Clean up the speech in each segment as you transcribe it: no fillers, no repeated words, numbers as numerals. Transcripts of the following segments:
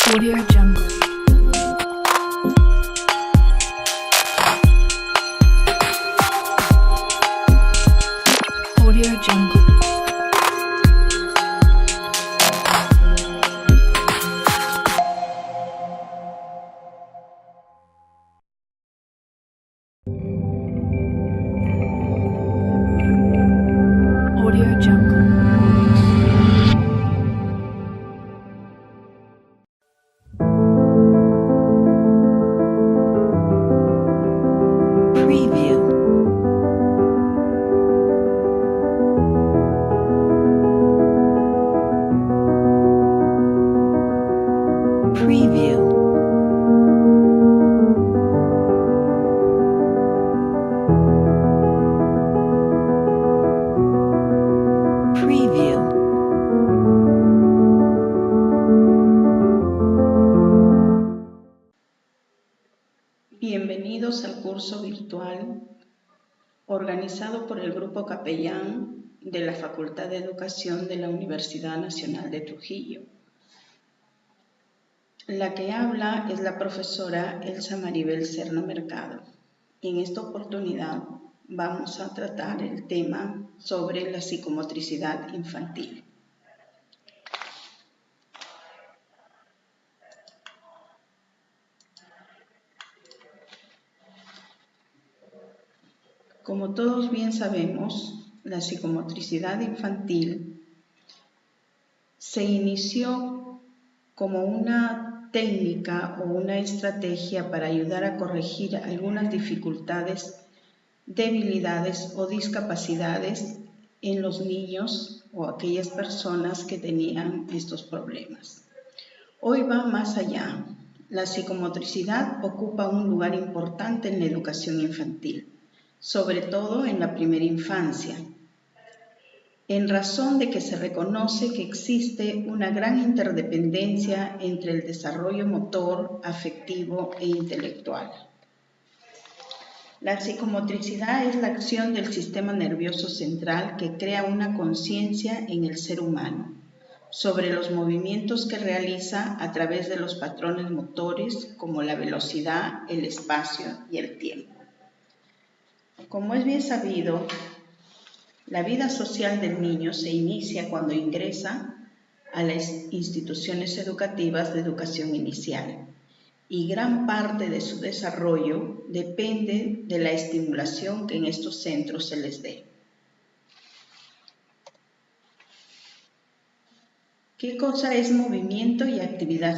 Audio Jungle. Audio Jungle. Audio Jungle. Preview. Preview. Preview. Bienvenidos al curso virtual organizado por el Grupo Capellán de la Facultad de Educación de la Universidad Nacional de Trujillo. La que habla es la profesora Elsa Maribel Serna Mercado. En esta oportunidad vamos a tratar el tema sobre la psicomotricidad infantil. Como todos bien sabemos, la psicomotricidad infantil se inició como una técnica o una estrategia para ayudar a corregir algunas dificultades, debilidades o discapacidades en los niños o aquellas personas que tenían estos problemas. Hoy va más allá. La psicomotricidad ocupa un lugar importante en la educación infantil, sobre todo en la primera infancia, en razón de que se reconoce que existe una gran interdependencia entre el desarrollo motor, afectivo e intelectual. La psicomotricidad es la acción del sistema nervioso central que crea una conciencia en el ser humano sobre los movimientos que realiza a través de los patrones motores como la velocidad, el espacio y el tiempo. Como es bien sabido, la vida social del niño se inicia cuando ingresa a las instituciones educativas de educación inicial y gran parte de su desarrollo depende de la estimulación que en estos centros se les dé. ¿Qué cosa es movimiento y actividad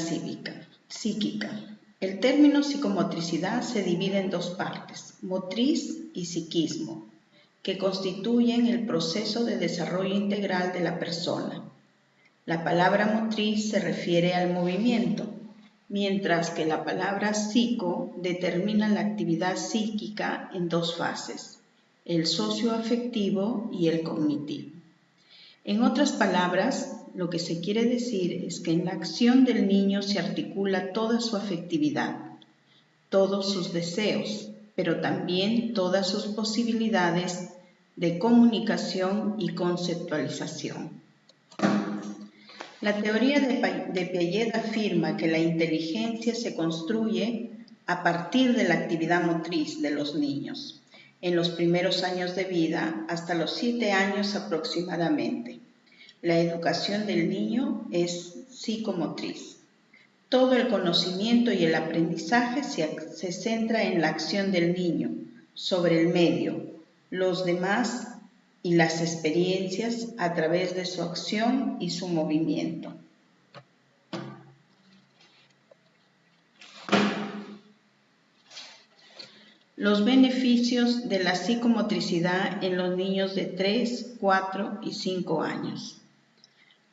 psíquica? El término psicomotricidad se divide en dos partes, motriz y psiquismo, que constituyen el proceso de desarrollo integral de la persona. La palabra motriz se refiere al movimiento, mientras que la palabra psico determina la actividad psíquica en dos fases, el socioafectivo y el cognitivo. En otras palabras, lo que se quiere decir es que en la acción del niño se articula toda su afectividad, todos sus deseos, pero también todas sus posibilidades de comunicación y conceptualización. La teoría de Piaget afirma que la inteligencia se construye a partir de la actividad motriz de los niños, en los primeros años de vida hasta los 7 años aproximadamente. La educación del niño es psicomotriz. Todo el conocimiento y el aprendizaje se centra en la acción del niño sobre el medio, los demás y las experiencias a través de su acción y su movimiento. Los beneficios de la psicomotricidad en los niños de 3, 4 y 5 años.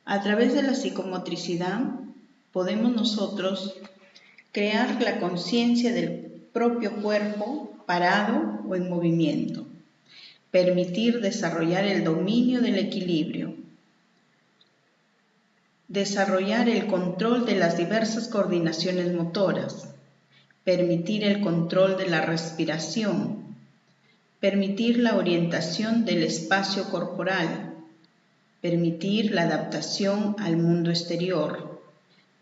A través de la psicomotricidad podemos nosotros crear la conciencia del propio cuerpo parado o en movimiento, permitir desarrollar el dominio del equilibrio, desarrollar el control de las diversas coordinaciones motoras, permitir el control de la respiración, permitir la orientación del espacio corporal, permitir la adaptación al mundo exterior,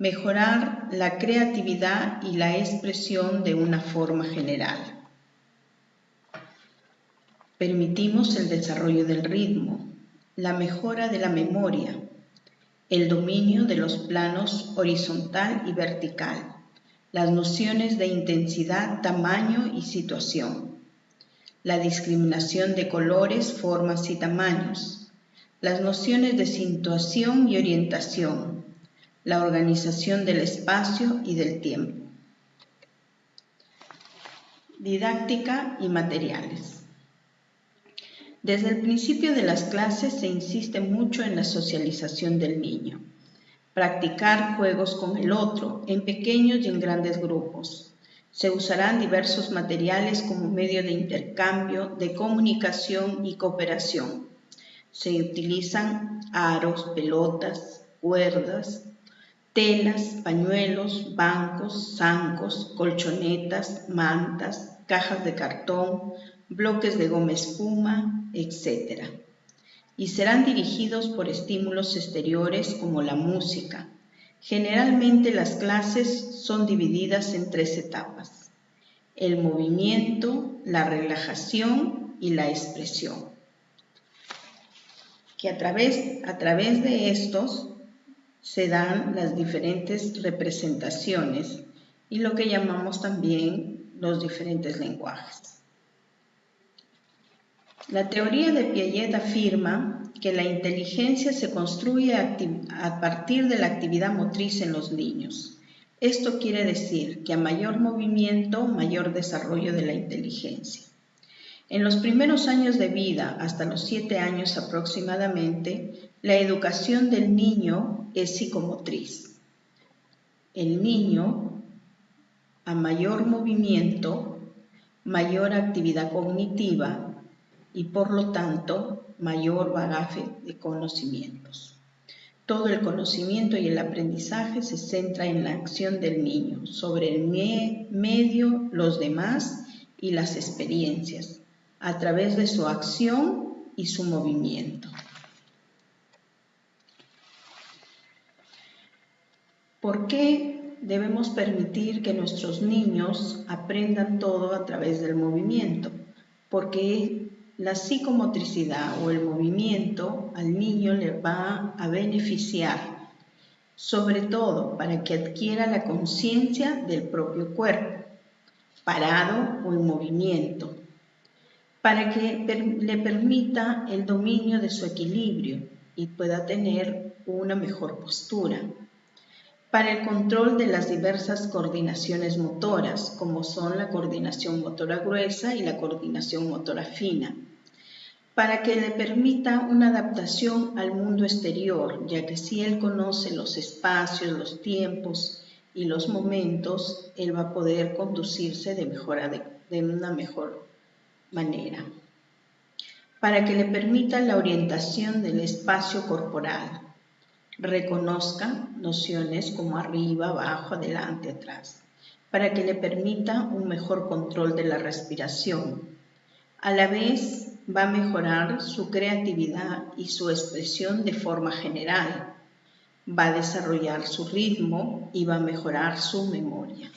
mejorar la creatividad y la expresión de una forma general. Permitimos el desarrollo del ritmo, la mejora de la memoria, el dominio de los planos horizontal y vertical, las nociones de intensidad, tamaño y situación, la discriminación de colores, formas y tamaños, las nociones de situación y orientación, la organización del espacio y del tiempo. Didáctica y materiales. Desde el principio de las clases se insiste mucho en la socialización del niño. Practicar juegos con el otro, en pequeños y en grandes grupos. Se usarán diversos materiales como medio de intercambio, de comunicación y cooperación. Se utilizan aros, pelotas, cuerdas, telas, pañuelos, bancos, zancos, colchonetas, mantas, cajas de cartón, bloques de goma espuma, etc. Y serán dirigidos por estímulos exteriores como la música. Generalmente las clases son divididas en 3 etapas: el movimiento, la relajación y la expresión. Que a través de estos se dan las diferentes representaciones y lo que llamamos también los diferentes lenguajes. La teoría de Piaget afirma que la inteligencia se construye a partir de la actividad motriz en los niños. Esto quiere decir que a mayor movimiento, mayor desarrollo de la inteligencia. En los primeros años de vida, hasta los 7 años aproximadamente, la educación del niño es psicomotriz. El niño, a mayor movimiento, mayor actividad cognitiva y por lo tanto mayor bagaje de conocimientos. Todo el conocimiento y el aprendizaje se centra en la acción del niño sobre el medio, los demás y las experiencias, a través de su acción y su movimiento. ¿Por qué debemos permitir que nuestros niños aprendan todo a través del movimiento? Porque la psicomotricidad o el movimiento al niño le va a beneficiar, sobre todo para que adquiera la conciencia del propio cuerpo, parado o en movimiento, para que le permita el dominio de su equilibrio y pueda tener una mejor postura, para el control de las diversas coordinaciones motoras, como son la coordinación motora gruesa y la coordinación motora fina, para que le permita una adaptación al mundo exterior, ya que si él conoce los espacios, los tiempos y los momentos, él va a poder conducirse de una mejor manera. Para que le permita la orientación del espacio corporal, reconozca nociones como arriba, abajo, adelante, atrás, para que le permita un mejor control de la respiración. A la vez va a mejorar su creatividad y su expresión de forma general, va a desarrollar su ritmo y va a mejorar su memoria.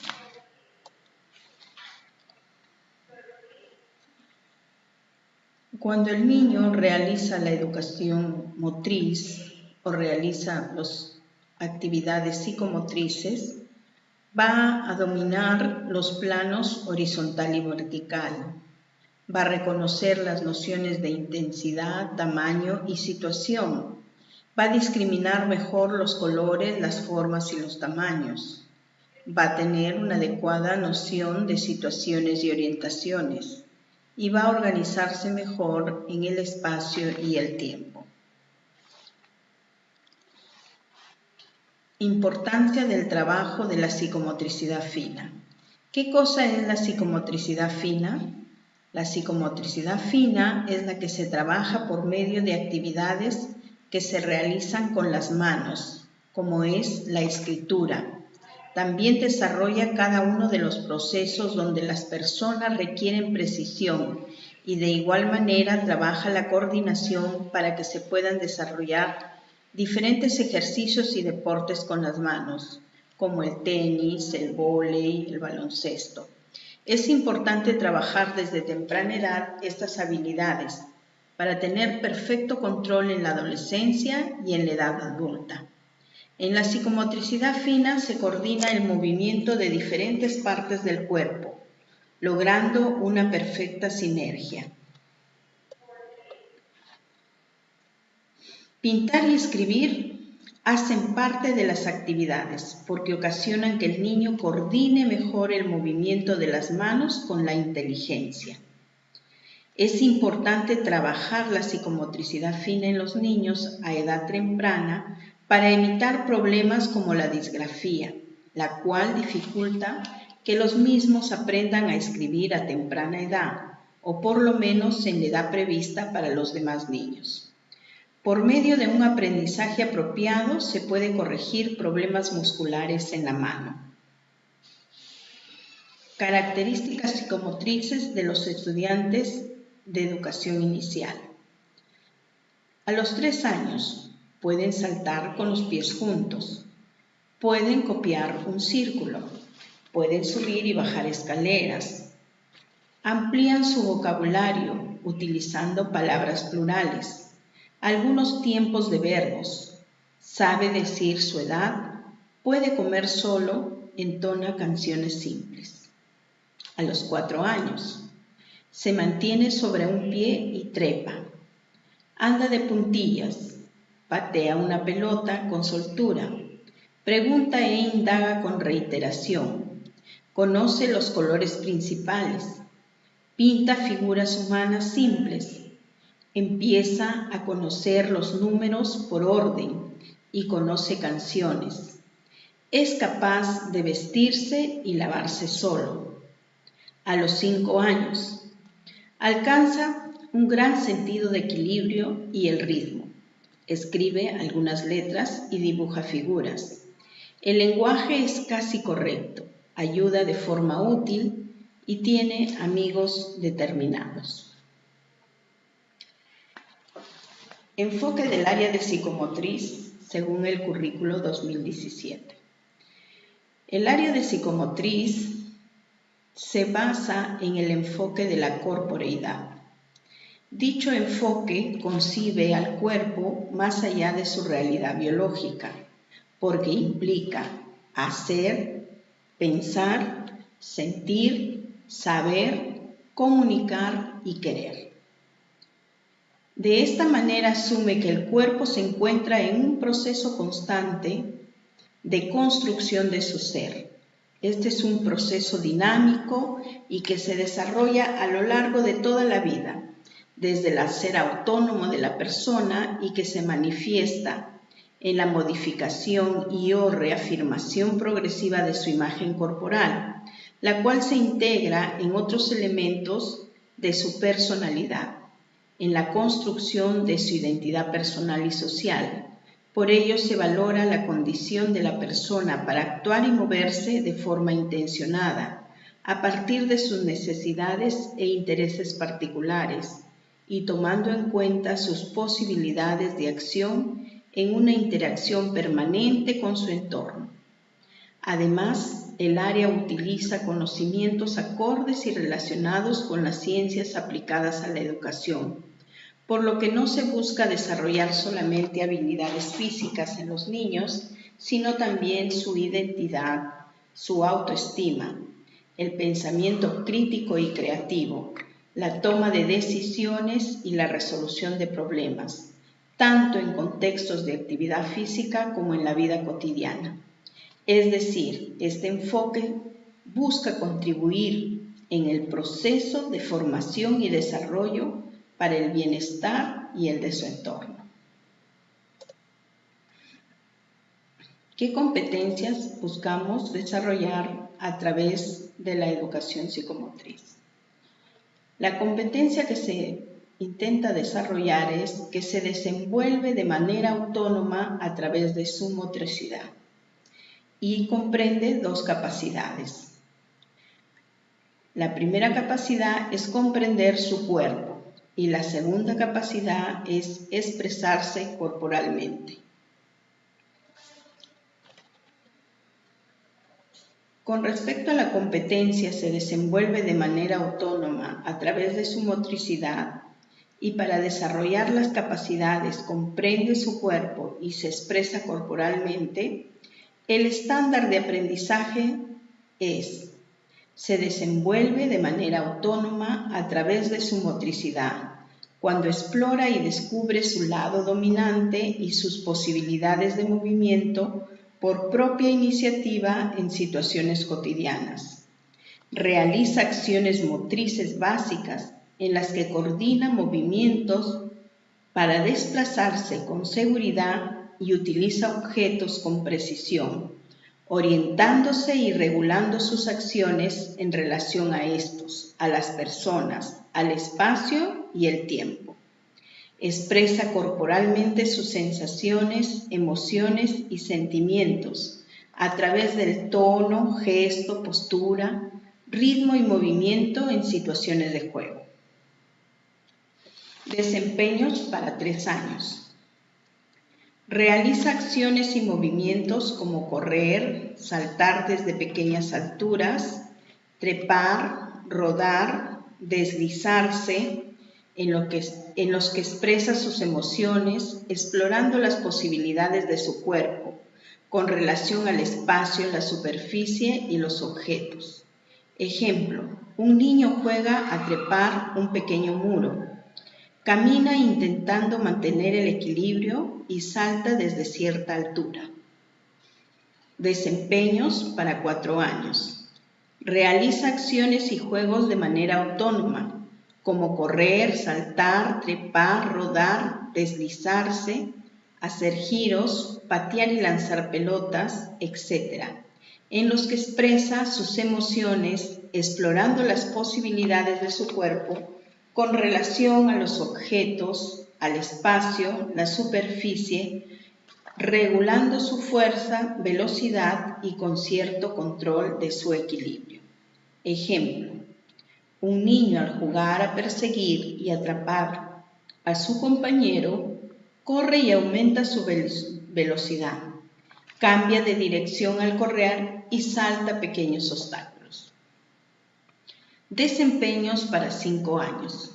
Cuando el niño realiza la educación motriz o realiza las actividades psicomotrices, va a dominar los planos horizontal y vertical, va a reconocer las nociones de intensidad, tamaño y situación, va a discriminar mejor los colores, las formas y los tamaños, va a tener una adecuada noción de situaciones y orientaciones, y va a organizarse mejor en el espacio y el tiempo. Importancia del trabajo de la psicomotricidad fina. ¿Qué cosa es la psicomotricidad fina? La psicomotricidad fina es la que se trabaja por medio de actividades que se realizan con las manos, como es la escritura. También desarrolla cada uno de los procesos donde las personas requieren precisión y de igual manera trabaja la coordinación para que se puedan desarrollar diferentes ejercicios y deportes con las manos, como el tenis, el vóley, el baloncesto. Es importante trabajar desde temprana edad estas habilidades para tener perfecto control en la adolescencia y en la edad adulta. En la psicomotricidad fina se coordina el movimiento de diferentes partes del cuerpo, logrando una perfecta sinergia. Pintar y escribir hacen parte de las actividades porque ocasionan que el niño coordine mejor el movimiento de las manos con la inteligencia. Es importante trabajar la psicomotricidad fina en los niños a edad temprana para evitar problemas como la disgrafía, la cual dificulta que los mismos aprendan a escribir a temprana edad, o por lo menos en la edad prevista para los demás niños. Por medio de un aprendizaje apropiado se puede corregir problemas musculares en la mano. Características psicomotrices de los estudiantes de educación inicial. A los 3 años pueden saltar con los pies juntos, pueden copiar un círculo, pueden subir y bajar escaleras, amplían su vocabulario utilizando palabras plurales, algunos tiempos de verbos, sabe decir su edad, puede comer solo, entona canciones simples. A los 4 años, se mantiene sobre un pie y trepa, anda de puntillas, patea una pelota con soltura, pregunta e indaga con reiteración, conoce los colores principales, pinta figuras humanas simples, empieza a conocer los números por orden y conoce canciones. Es capaz de vestirse y lavarse solo. A los 5 años, alcanza un gran sentido de equilibrio y el ritmo. Escribe algunas letras y dibuja figuras. El lenguaje es casi correcto, ayuda de forma útil y tiene amigos determinados. Enfoque del área de psicomotriz según el currículo 2017. El área de psicomotriz se basa en el enfoque de la corporeidad. Dicho enfoque concibe al cuerpo más allá de su realidad biológica, porque implica hacer, pensar, sentir, saber, comunicar y querer. De esta manera asume que el cuerpo se encuentra en un proceso constante de construcción de su ser. Este es un proceso dinámico y que se desarrolla a lo largo de toda la vida, desde el ser autónomo de la persona y que se manifiesta en la modificación y o reafirmación progresiva de su imagen corporal, la cual se integra en otros elementos de su personalidad, en la construcción de su identidad personal y social. Por ello se valora la condición de la persona para actuar y moverse de forma intencionada, a partir de sus necesidades e intereses particulares, y tomando en cuenta sus posibilidades de acción en una interacción permanente con su entorno. Además, el área utiliza conocimientos acordes y relacionados con las ciencias aplicadas a la educación, por lo que no se busca desarrollar solamente habilidades físicas en los niños, sino también su identidad, su autoestima, el pensamiento crítico y creativo, la toma de decisiones y la resolución de problemas, tanto en contextos de actividad física como en la vida cotidiana. Es decir, este enfoque busca contribuir en el proceso de formación y desarrollo para el bienestar y el de su entorno. ¿Qué competencias buscamos desarrollar a través de la educación psicomotriz? La competencia que se intenta desarrollar es que se desenvuelve de manera autónoma a través de su motricidad y comprende 2 capacidades. La primera capacidad es comprender su cuerpo y la segunda capacidad es expresarse corporalmente. Con respecto a la competencia, se desenvuelve de manera autónoma a través de su motricidad y para desarrollar las capacidades comprende su cuerpo y se expresa corporalmente. El estándar de aprendizaje es: se desenvuelve de manera autónoma a través de su motricidad, cuando explora y descubre su lado dominante y sus posibilidades de movimiento por propia iniciativa en situaciones cotidianas. Realiza acciones motrices básicas en las que coordina movimientos para desplazarse con seguridad y utiliza objetos con precisión, orientándose y regulando sus acciones en relación a estos, a las personas, al espacio y el tiempo. Expresa corporalmente sus sensaciones, emociones y sentimientos a través del tono, gesto, postura, ritmo y movimiento en situaciones de juego. Desempeños para 3 años. Realiza acciones y movimientos como correr, saltar desde pequeñas alturas, trepar, rodar, deslizarse, en los que expresa sus emociones, explorando las posibilidades de su cuerpo, con relación al espacio, la superficie y los objetos. Ejemplo: un niño juega a trepar un pequeño muro, camina intentando mantener el equilibrio y salta desde cierta altura. Desempeños para 4 años. Realiza acciones y juegos de manera autónoma, como correr, saltar, trepar, rodar, deslizarse, hacer giros, patear y lanzar pelotas, etc., en los que expresa sus emociones explorando las posibilidades de su cuerpo con relación a los objetos, al espacio, la superficie, regulando su fuerza, velocidad y con cierto control de su equilibrio. Ejemplo: un niño al jugar a perseguir y atrapar a su compañero, corre y aumenta su velocidad, cambia de dirección al correr y salta pequeños obstáculos. Desempeños para 5 años.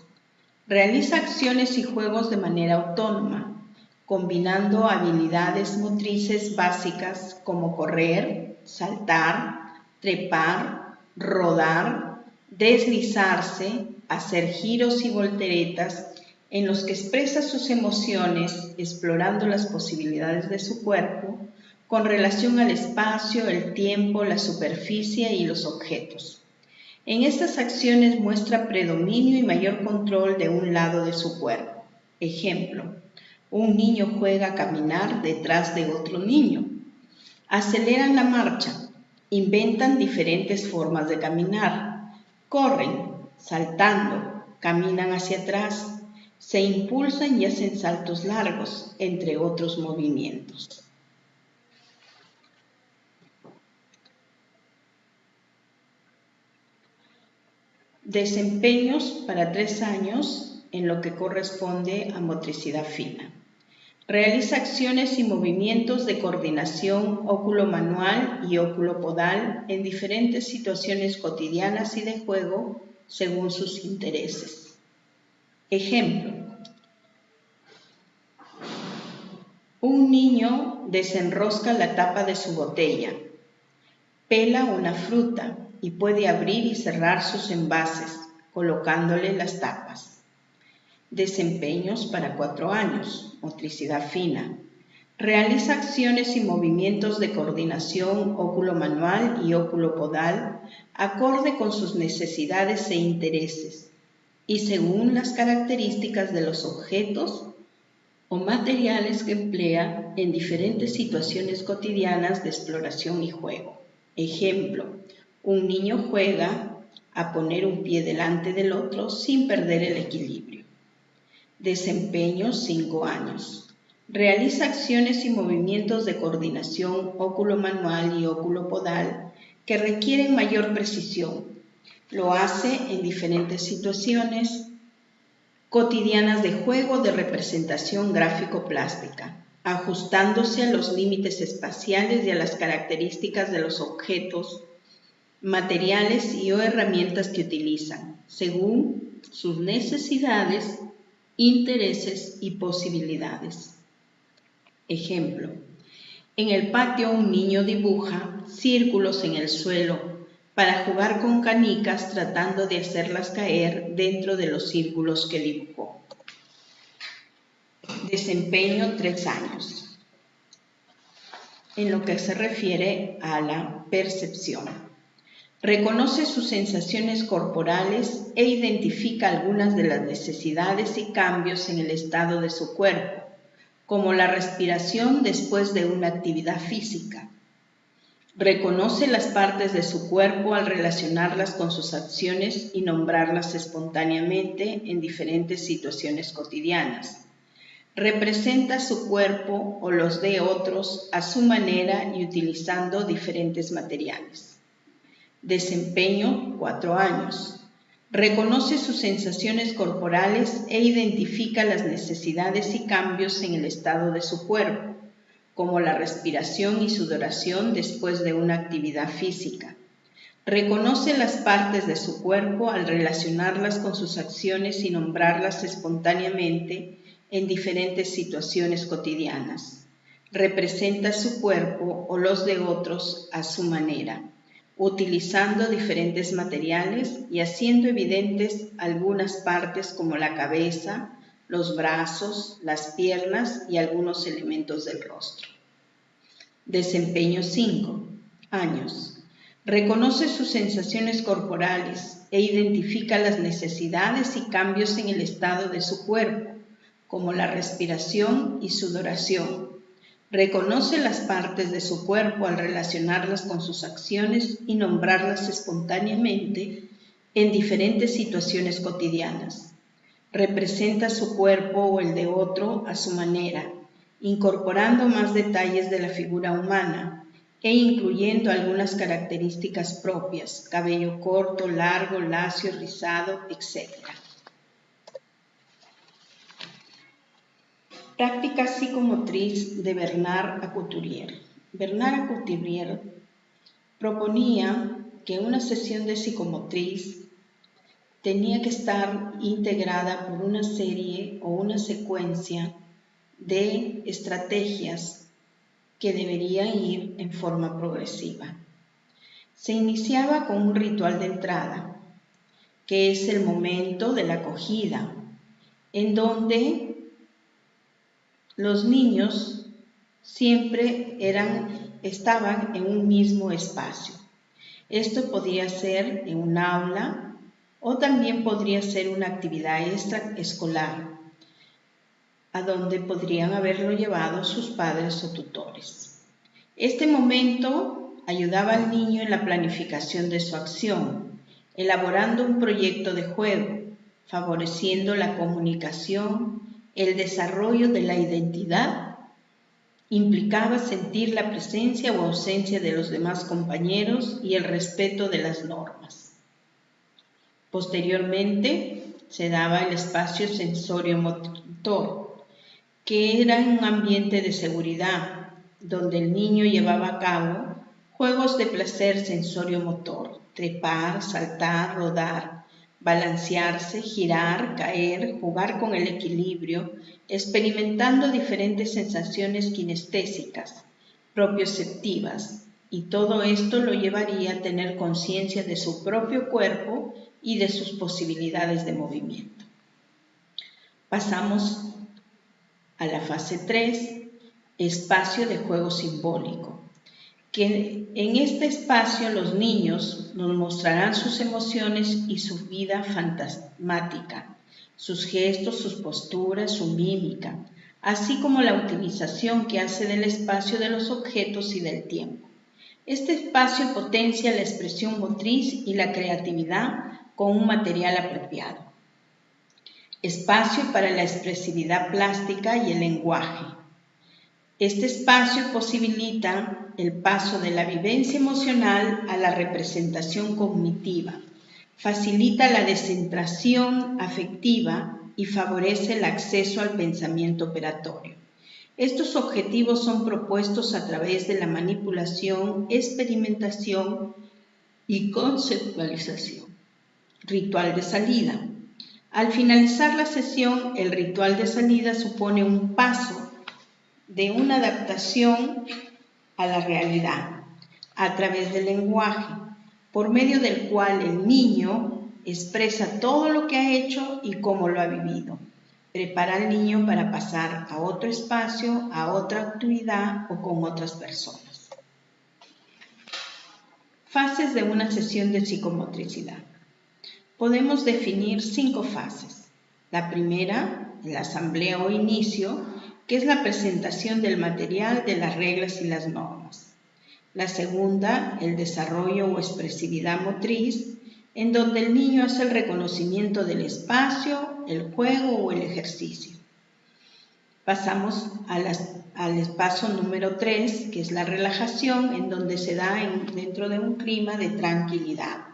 Realiza acciones y juegos de manera autónoma, combinando habilidades motrices básicas como correr, saltar, trepar, rodar, deslizarse, hacer giros y volteretas, en los que expresa sus emociones explorando las posibilidades de su cuerpo con relación al espacio, el tiempo, la superficie y los objetos. En estas acciones muestra predominio y mayor control de un lado de su cuerpo. Ejemplo: un niño juega a caminar detrás de otro niño. Aceleran la marcha, inventan diferentes formas de caminar. Corren, saltando, caminan hacia atrás, se impulsan y hacen saltos largos, entre otros movimientos. Desempeños para 3 años en lo que corresponde a motricidad fina. Realiza acciones y movimientos de coordinación óculo-manual y óculo-podal en diferentes situaciones cotidianas y de juego según sus intereses. Ejemplo: un niño desenrosca la tapa de su botella, pela una fruta y puede abrir y cerrar sus envases, colocándole las tapas. Desempeños para 4 años, motricidad fina. Realiza acciones y movimientos de coordinación óculo-manual y óculo-podal acorde con sus necesidades e intereses y según las características de los objetos o materiales que emplea en diferentes situaciones cotidianas de exploración y juego. Ejemplo: un niño juega a poner un pie delante del otro sin perder el equilibrio. Desempeños 5 años. Realiza acciones y movimientos de coordinación óculo-manual y óculo-podal que requieren mayor precisión. Lo hace en diferentes situaciones cotidianas de juego de representación gráfico-plástica, ajustándose a los límites espaciales y a las características de los objetos materiales y o herramientas que utilizan, según sus necesidades, intereses y posibilidades. Ejemplo: en el patio un niño dibuja círculos en el suelo para jugar con canicas tratando de hacerlas caer dentro de los círculos que dibujó. Desempeño 3 años. En lo que se refiere a la percepción, reconoce sus sensaciones corporales e identifica algunas de las necesidades y cambios en el estado de su cuerpo, como la respiración después de una actividad física. Reconoce las partes de su cuerpo al relacionarlas con sus acciones y nombrarlas espontáneamente en diferentes situaciones cotidianas. Representa su cuerpo o los de otros a su manera y utilizando diferentes materiales. Desempeño 4 años. Reconoce sus sensaciones corporales e identifica las necesidades y cambios en el estado de su cuerpo, como la respiración y sudoración después de una actividad física. Reconoce las partes de su cuerpo al relacionarlas con sus acciones y nombrarlas espontáneamente en diferentes situaciones cotidianas. Representa su cuerpo o los de otros a su manera, utilizando diferentes materiales y haciendo evidentes algunas partes como la cabeza, los brazos, las piernas y algunos elementos del rostro. Desempeño 5 años. Reconoce sus sensaciones corporales e identifica las necesidades y cambios en el estado de su cuerpo, como la respiración y sudoración. Reconoce las partes de su cuerpo al relacionarlas con sus acciones y nombrarlas espontáneamente en diferentes situaciones cotidianas. Representa su cuerpo o el de otro a su manera, incorporando más detalles de la figura humana e incluyendo algunas características propias, cabello corto, largo, lacio, rizado, etc. Práctica psicomotriz de Bernard Couturier. Bernard Couturier proponía que una sesión de psicomotriz tenía que estar integrada por una serie o una secuencia de estrategias que deberían ir en forma progresiva. Se iniciaba con un ritual de entrada, que es el momento de la acogida, en donde los niños siempre estaban en un mismo espacio. Esto podría ser en un aula o también podría ser una actividad extraescolar, a donde podrían haberlo llevado sus padres o tutores. Este momento ayudaba al niño en la planificación de su acción, elaborando un proyecto de juego, favoreciendo la comunicación, el desarrollo de la identidad. Implicaba sentir la presencia o ausencia de los demás compañeros y el respeto de las normas. Posteriormente, se daba el espacio sensorio-motor, que era un ambiente de seguridad, donde el niño llevaba a cabo juegos de placer sensorio-motor, trepar, saltar, rodar, balancearse, girar, caer, jugar con el equilibrio, experimentando diferentes sensaciones kinestésicas, propioceptivas, y todo esto lo llevaría a tener conciencia de su propio cuerpo y de sus posibilidades de movimiento. Pasamos a la fase 3, espacio de juego simbólico, que en este espacio los niños nos mostrarán sus emociones y su vida fantasmática, sus gestos, sus posturas, su mímica, así como la utilización que hace del espacio de los objetos y del tiempo. Este espacio potencia la expresión motriz y la creatividad con un material apropiado. Espacio para la expresividad plástica y el lenguaje. Este espacio posibilita el paso de la vivencia emocional a la representación cognitiva, facilita la descentración afectiva y favorece el acceso al pensamiento operatorio. Estos objetivos son propuestos a través de la manipulación, experimentación y conceptualización. Ritual de salida. Al finalizar la sesión, el ritual de salida supone un paso de una adaptación a la realidad a través del lenguaje, por medio del cual el niño expresa todo lo que ha hecho y cómo lo ha vivido. Prepara al niño para pasar a otro espacio, a otra actividad o con otras personas. Fases de una sesión de psicomotricidad. Podemos definir 5 fases. La primera, la asamblea o inicio, que es la presentación del material de las reglas y las normas. La segunda, el desarrollo o expresividad motriz, en donde el niño hace el reconocimiento del espacio, el juego o el ejercicio. Pasamos al paso número 3, que es la relajación, en donde se da dentro de un clima de tranquilidad.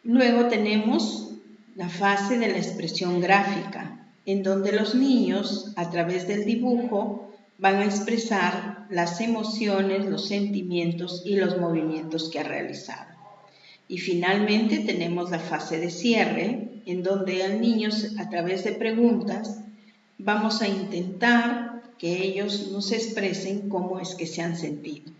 Luego tenemos la fase de la expresión gráfica, en donde los niños, a través del dibujo, van a expresar las emociones, los sentimientos y los movimientos que ha realizado. Y finalmente tenemos la fase de cierre, en donde al niño, a través de preguntas, vamos a intentar que ellos nos expresen cómo es que se han sentido,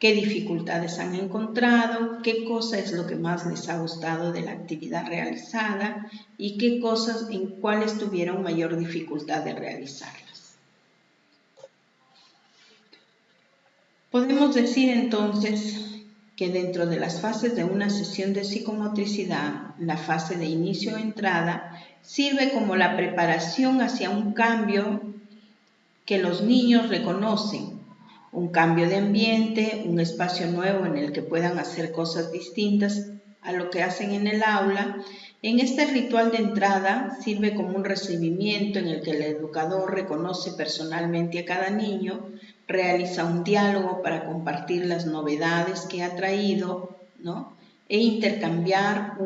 qué dificultades han encontrado, qué cosa es lo que más les ha gustado de la actividad realizada y qué cosas en cuáles tuvieron mayor dificultad de realizarlas. Podemos decir entonces que dentro de las fases de una sesión de psicomotricidad, la fase de inicio o entrada sirve como la preparación hacia un cambio que los niños reconocen, un cambio de ambiente, un espacio nuevo en el que puedan hacer cosas distintas a lo que hacen en el aula. En este ritual de entrada sirve como un recibimiento en el que el educador reconoce personalmente a cada niño, realiza un diálogo para compartir las novedades que ha traído, ¿no? E intercambiar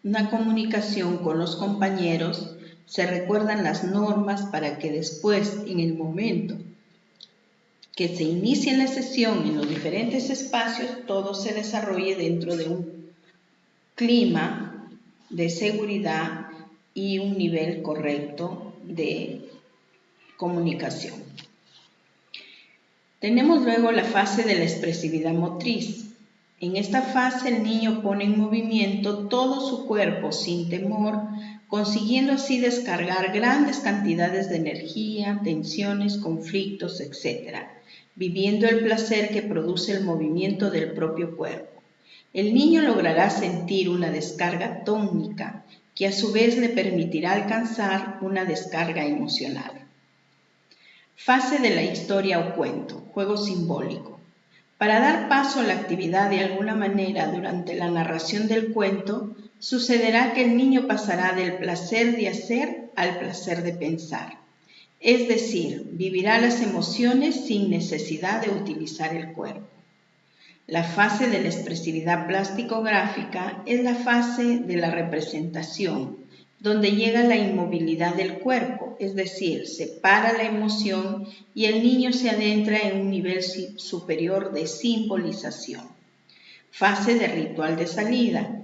una comunicación con los compañeros. Se recuerdan las normas para que después, en el momento que se inicie la sesión en los diferentes espacios, todo se desarrolle dentro de un clima de seguridad y un nivel correcto de comunicación. Tenemos luego la fase de la expresividad motriz. En esta fase el niño pone en movimiento todo su cuerpo sin temor, consiguiendo así descargar grandes cantidades de energía, tensiones, conflictos, etc., viviendo el placer que produce el movimiento del propio cuerpo. El niño logrará sentir una descarga tónica que a su vez le permitirá alcanzar una descarga emocional. Fase de la historia o cuento, juego simbólico. Para dar paso a la actividad de alguna manera durante la narración del cuento, sucederá que el niño pasará del placer de hacer al placer de pensar. Es decir, vivirá las emociones sin necesidad de utilizar el cuerpo. La fase de la expresividad plástico-gráfica es la fase de la representación, donde llega la inmovilidad del cuerpo, es decir, se para la emoción y el niño se adentra en un nivel superior de simbolización. Fase de ritual de salida.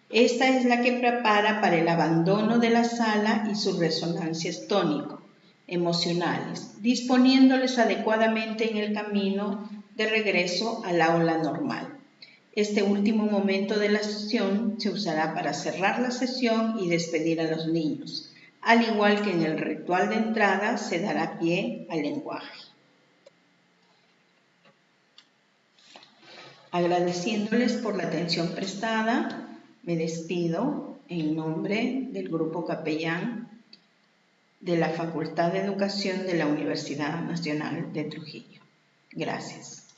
Esta es la que prepara para el abandono de la sala y sus resonancias tónico-emocionales, disponiéndoles adecuadamente en el camino de regreso al aula normal. Este último momento de la sesión se usará para cerrar la sesión y despedir a los niños. Al igual que en el ritual de entrada, se dará pie al lenguaje. Agradeciéndoles por la atención prestada, me despido en nombre del Grupo Capellán de la Facultad de Educación de la Universidad Nacional de Trujillo. Gracias.